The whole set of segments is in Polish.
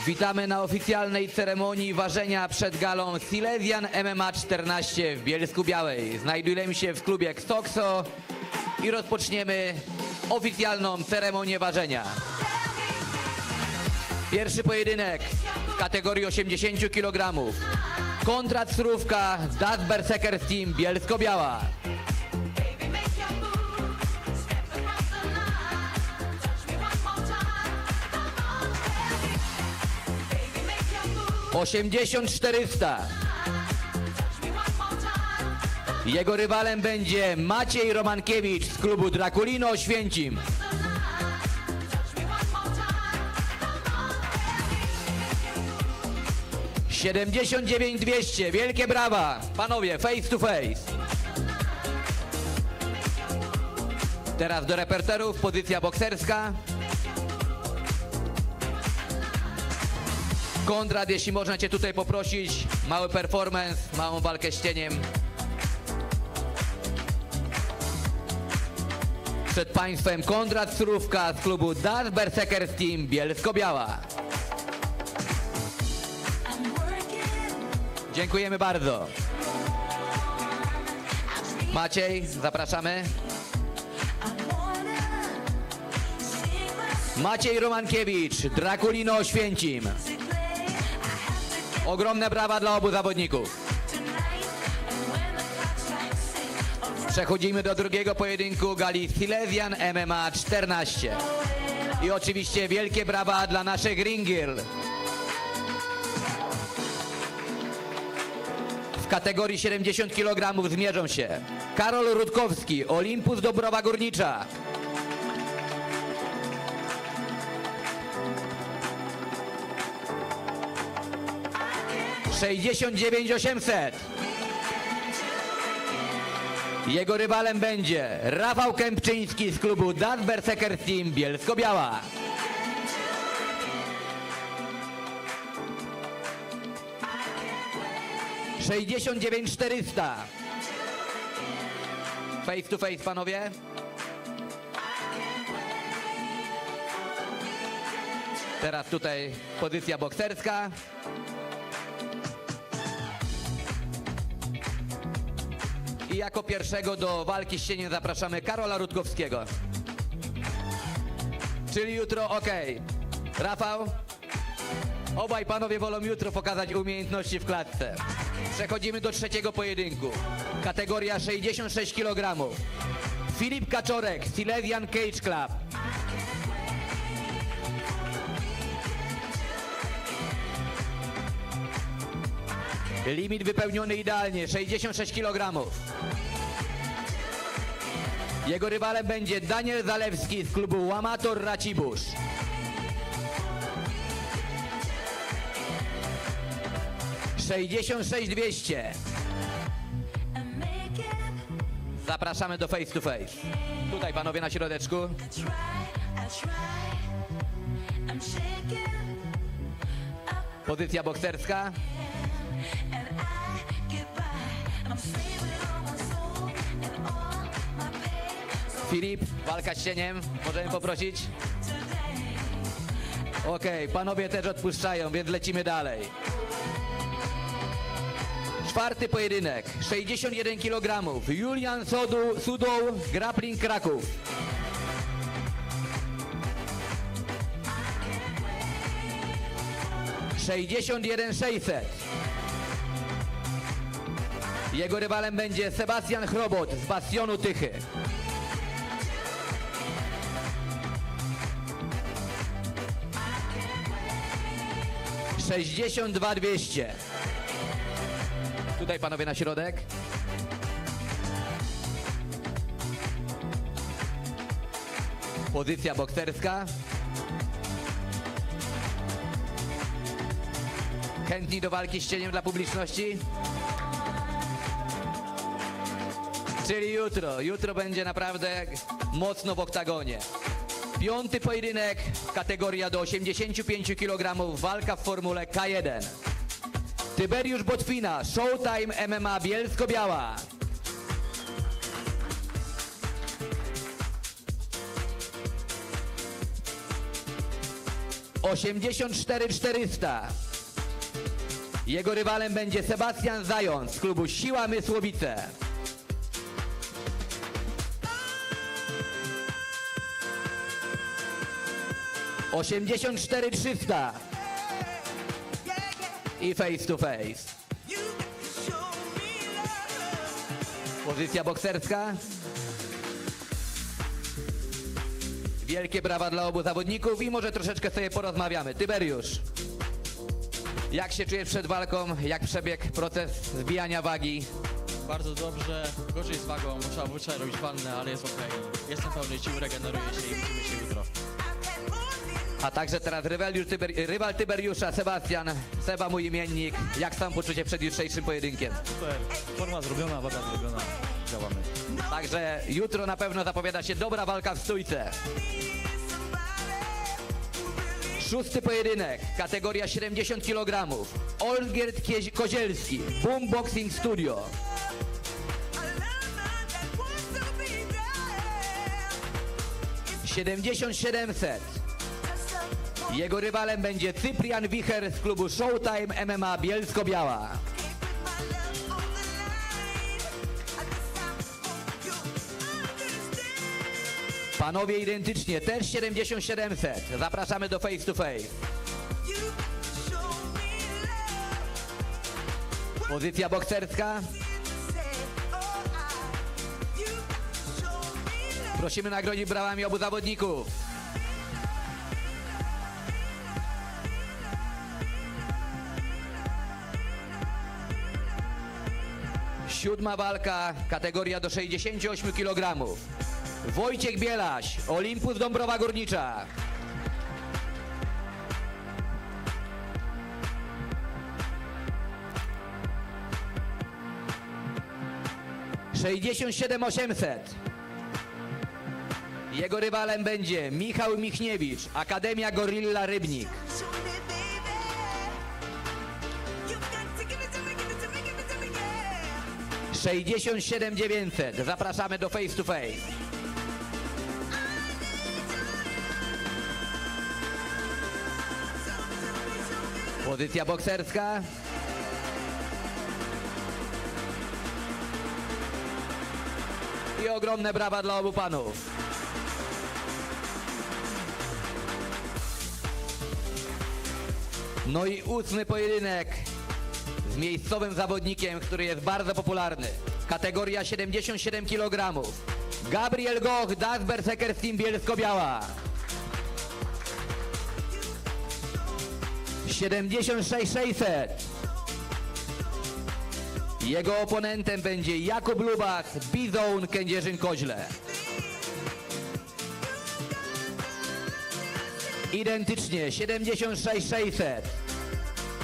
Witamy na oficjalnej ceremonii ważenia przed galą Silesian MMA 14 w Bielsku-Białej. Znajdujemy się w klubie Xtoxo i rozpoczniemy oficjalną ceremonię ważenia. Pierwszy pojedynek w kategorii 80 kg. Konrad Surówka, Das Berserkers Team Bielsko-Biała. Osiemdziesiąt 400. Jego rywalem będzie Maciej Romankiewicz z klubu Draculino Oświęcim. Siedemdziesiąt 200. Wielkie brawa, panowie, face to face. Teraz do reperterów, pozycja bokserska. Konrad, jeśli można cię tutaj poprosić, mały performance, małą walkę z cieniem. Przed państwem Konrad Surówka z klubu Das Berserkers Team Bielsko-Biała. Dziękujemy bardzo. Maciej, zapraszamy. Maciej Romankiewicz, Draculino Oświęcim. Ogromne brawa dla obu zawodników. Przechodzimy do drugiego pojedynku gali Silesian MMA 14. I oczywiście wielkie brawa dla naszych ring girl. W kategorii 70 kg zmierzą się Karol Rutkowski, Olympus Dąbrowa Górnicza. $69 800. Jego rywalem będzie Rafał Kępczyński z klubu Das Berserkers Team Bielsko-Biała. $69 400. Face to face, panowie. Teraz tutaj pozycja bokserska. I jako pierwszego do walki z cieniem zapraszamy Karola Rutkowskiego. Czyli jutro, okej. Rafał? Obaj panowie wolą jutro pokazać umiejętności w klatce. Przechodzimy do trzeciego pojedynku. Kategoria 66 kg. Filip Kaczorek, Silesian Cage Club. Limit wypełniony idealnie, 66 kg. Jego rywalem będzie Daniel Zalewski z klubu Łamator Racibórz. $66 200. Zapraszamy do face to face. Tutaj panowie na środeczku. Pozycja bokserska. Filip, walka z cieniem, możemy poprosić? Okej, panowie też odpuszczają, więc lecimy dalej. Czwarty pojedynek, 61 kg. Julian Sudoł, Grappling Kraków. $61 600. Jego rywalem będzie Sebastian Chrobot z Bastionu Tychy. $62 200. Tutaj panowie na środek. Pozycja bokserska. Chętni do walki z cieniem dla publiczności? Czyli jutro. Jutro będzie naprawdę mocno w oktagonie. Piąty pojedynek, kategoria do 85 kg, walka w formule K1. Tyberiusz Botwina, Showtime MMA Bielsko-Biała. 84 400. Jego rywalem będzie Sebastian Zając z klubu Siła Mysłowice. Osiemdziesiąt 300 i face to face. Pozycja bokserska. Wielkie brawa dla obu zawodników i może troszeczkę sobie porozmawiamy. Tyberiusz, jak się czujesz przed walką? Jak przebiegł proces zbijania wagi? Bardzo dobrze, gorzej z wagą, bo trzeba wczoraj robić wannę, ale jest okej. Jestem pełny sił, regeneruję się i widzimy się jutro. A także teraz rywal Tyberiusza, Sebastian. Seba, mój imiennik. Jak sam poczucie przed jutrzejszym pojedynkiem? Super, forma zrobiona, waga zrobiona, działamy. Także jutro na pewno zapowiada się dobra walka w stójce. Szósty pojedynek, kategoria 70 kg. Olgierd Kozielski, Boom Boxing Studio. $7700. Jego rywalem będzie Cyprian Wicher z klubu Showtime MMA Bielsko-Biała. Panowie identycznie, też 7700. Zapraszamy do face to face. Pozycja bokserska. Prosimy nagrodzić brawami obu zawodników. Siódma walka, kategoria do 68 kg. Wojciech Bielaś, Olympus Dąbrowa Górnicza. $67 800. Jego rywalem będzie Michał Michniewicz, Akademia Gorilla Rybnik. $67 900. Zapraszamy do face to face. Pozycja bokserska. I ogromne brawa dla obu panów. No i ósmy pojedynek z miejscowym zawodnikiem, który jest bardzo popularny. Kategoria 77 kg. Gabriel Goch, Das Berserker Team Bielsko-Biała. 76 600. Jego oponentem będzie Jakub Lubach, Bizon Kędzierzyn-Koźle. Identycznie 76 600.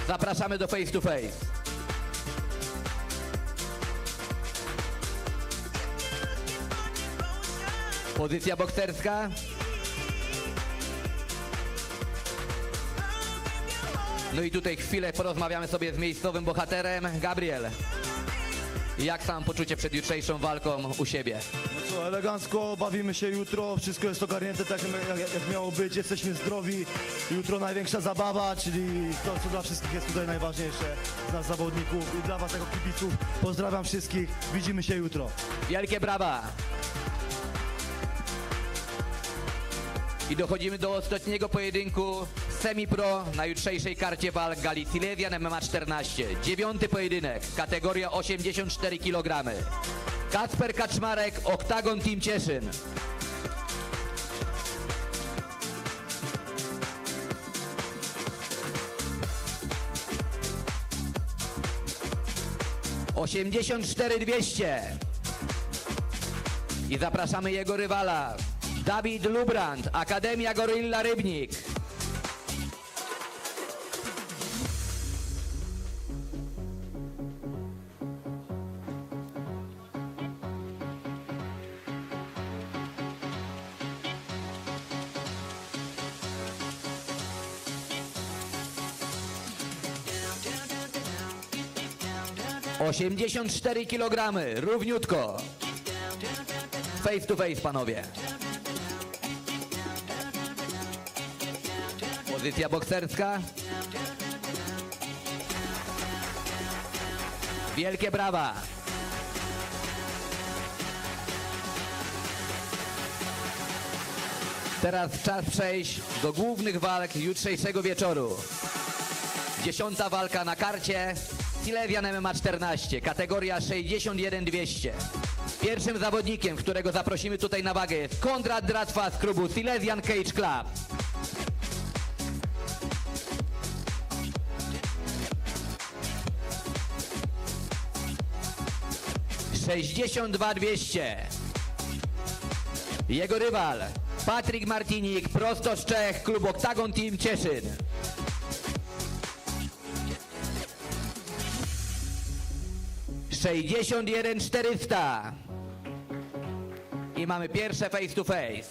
Zapraszamy do face to face. Pozycja bokserska. No i tutaj chwilę porozmawiamy sobie z miejscowym bohaterem. Gabriel, jak sam poczucie przed jutrzejszą walką u siebie? No co, elegancko, bawimy się jutro, wszystko jest ogarnięte tak jak miało być, jesteśmy zdrowi. Jutro największa zabawa, czyli to, co dla wszystkich jest tutaj najważniejsze, z nas zawodników i dla was jako kibiców. Pozdrawiam wszystkich, widzimy się jutro. Wielkie brawa! I dochodzimy do ostatniego pojedynku semi-pro na jutrzejszej karcie walk gali Silesian MMA 14. Dziewiąty pojedynek, kategoria 84 kg. Kacper Kaczmarek, Oktagon Team Cieszyn. $84 200. I zapraszamy jego rywala. Dawid Lubrand, Akademia Gorilla Rybnik. $84 kg, równiutko. Face to face, panowie. Pozycja bokserska. Wielkie brawa. Teraz czas przejść do głównych walk jutrzejszego wieczoru. 10. walka na karcie. Silesian MMA 14, kategoria 61-200. Pierwszym zawodnikiem, którego zaprosimy tutaj na wagę, jest Konrad Dratwa z klubu Silesian Cage Club. (62-200). Jego rywal Patryk Martinik, prosto z Czech, klub Octagon Team Cieszyn. (61-400). I mamy pierwsze face to face.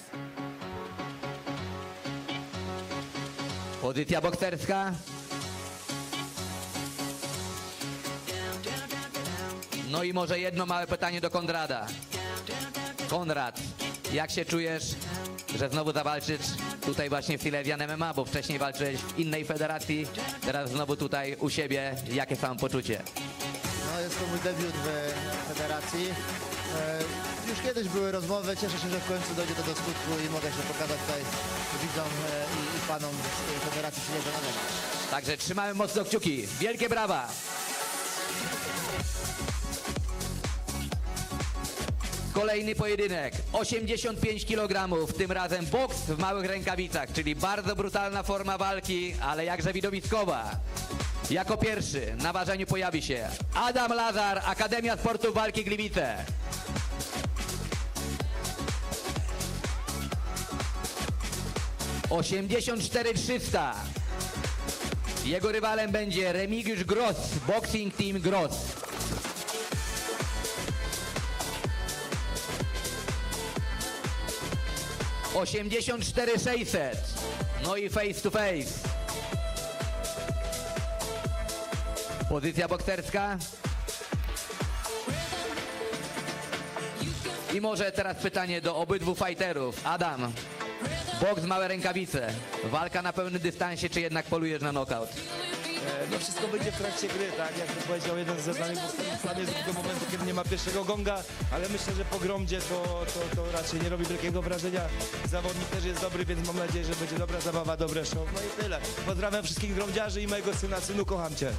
Pozycja bokserska. No i może jedno małe pytanie do Konrada. Konrad, jak się czujesz, że znowu zawalczysz tutaj właśnie w Silesian MMA, bo wcześniej walczyłeś w innej federacji, teraz znowu tutaj u siebie. Jakie samopoczucie? No, jest to mój debiut w federacji. Już kiedyś były rozmowy, cieszę się, że w końcu dojdzie to do skutku i mogę się pokazać tutaj widzom i panom z Federacji Silesian MMA. Także trzymamy mocno kciuki. Wielkie brawa! Kolejny pojedynek, 85 kg, tym razem boks w małych rękawicach, czyli bardzo brutalna forma walki, ale jakże widowiskowa. Jako pierwszy na ważeniu pojawi się Adam Lazar, Akademia Sportu Walki Gliwice. (84-300). Jego rywalem będzie Remigiusz Gross, Boxing Team Gross. (84-600). No i face to face. Pozycja bokserska. I może teraz pytanie do obydwu fighterów. Adam, boks, małe rękawice. Walka na pełnym dystansie, czy jednak polujesz na knockout? No wszystko będzie w trakcie gry, tak? Jak to powiedział jeden ze znanych boksów, plan jest do tego momentu, kiedy nie ma pierwszego gonga, ale myślę, że po gromdzie to raczej nie robi wielkiego wrażenia. Zawodnik też jest dobry, więc mam nadzieję, że będzie dobra zabawa, dobre show. No i tyle. Pozdrawiam wszystkich gromdziarzy i mojego syna. Synu, kocham cię.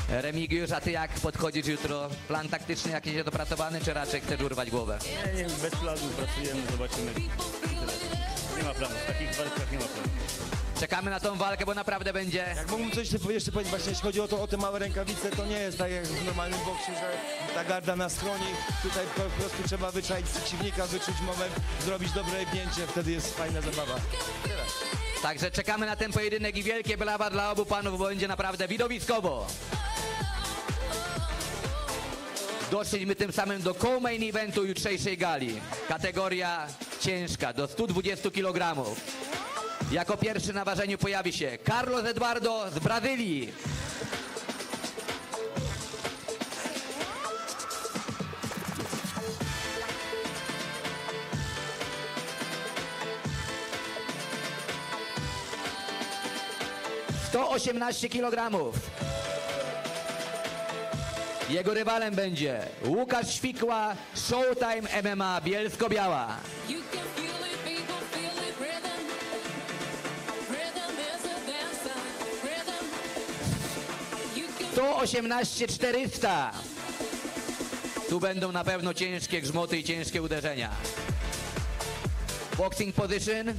Remigiusz, a ty jak podchodzisz jutro? Plan taktyczny jakiś jest opracowany, czy raczej chcesz urwać głowę? Nie, bez planu pracujemy, zobaczymy. I tyle. Nie ma planu, w takich walkach nie ma planu. Czekamy na tą walkę, bo naprawdę będzie... Jak mógłbym coś jeszcze powiedzieć, właśnie jeśli chodzi o te małe rękawice, to nie jest tak jak w normalnym boksie, że ta garda na stronie, tutaj po prostu trzeba wyczaić przeciwnika, wyczuć moment, zrobić dobre jebnięcie, wtedy jest fajna zabawa. Tyle. Także czekamy na ten pojedynek i wielkie brawa dla obu panów, bo będzie naprawdę widowiskowo. Doszliśmy tym samym do co-main eventu jutrzejszej gali. Kategoria ciężka, do 120 kg. Jako pierwszy na ważeniu pojawi się Carlos Eduardo z Brazylii. (118 kg). Jego rywalem będzie Łukasz Świkła, Showtime MMA Bielsko-Biała. You can feel it, people feel it, rhythm. Rhythm is a dancer, rhythm. You can 118 400. Tu będą na pewno ciężkie grzmoty i ciężkie uderzenia. Boxing position.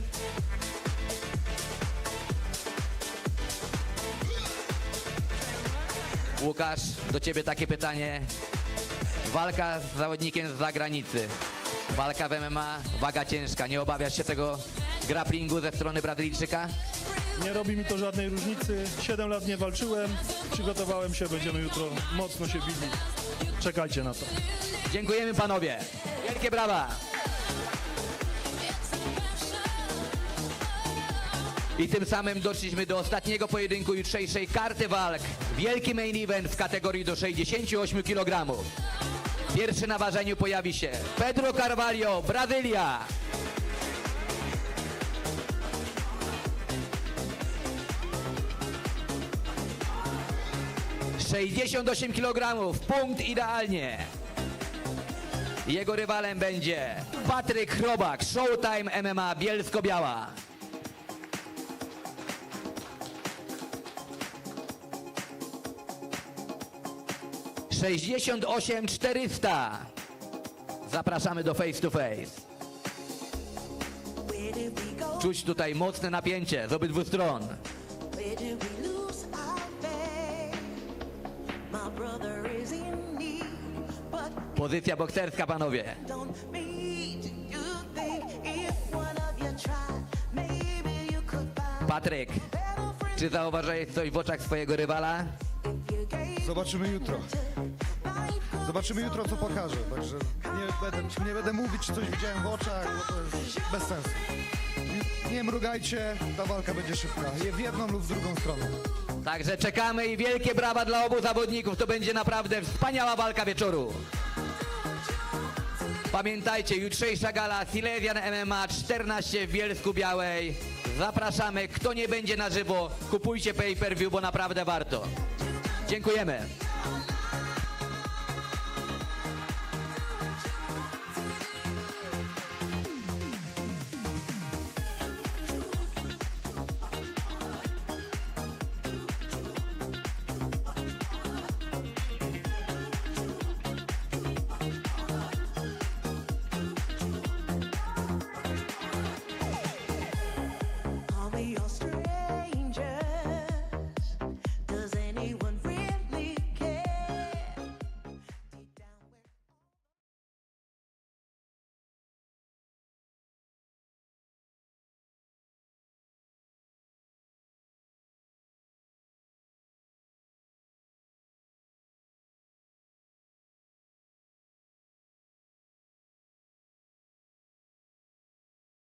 Łukasz, do ciebie takie pytanie. Walka z zawodnikiem z zagranicy. Walka w MMA, waga ciężka. Nie obawiasz się tego grapplingu ze strony Brazylijczyka? Nie robi mi to żadnej różnicy. 7 lat nie walczyłem, przygotowałem się, będziemy jutro mocno się bili. Czekajcie na to. Dziękujemy panowie. Wielkie brawa. I tym samym doszliśmy do ostatniego pojedynku jutrzejszej karty walk. Wielki main event w kategorii do 68 kg. Pierwszy na ważeniu pojawi się Pedro Carvalho, Brazylia. 68 kg, punkt idealnie. Jego rywalem będzie Patryk Chrobak, Showtime MMA Bielsko-Biała. ...68 400. Zapraszamy do face to face. Czuć tutaj mocne napięcie z obydwu stron. Pozycja bokserska, panowie. Patryk, czy zauważyłeś coś w oczach swojego rywala? Zobaczymy jutro. Zobaczymy jutro, co pokaże. Także nie będę mówić, czy coś widziałem w oczach, bo to jest bez sensu. Nie mrugajcie, ta walka będzie szybka. W jedną lub w drugą stronę. Także czekamy i wielkie brawa dla obu zawodników. To będzie naprawdę wspaniała walka wieczoru. Pamiętajcie, jutrzejsza gala Silesian MMA 14 w Bielsku-Białej. Zapraszamy. Kto nie będzie na żywo, kupujcie pay-per-view, bo naprawdę warto. Dziękujemy.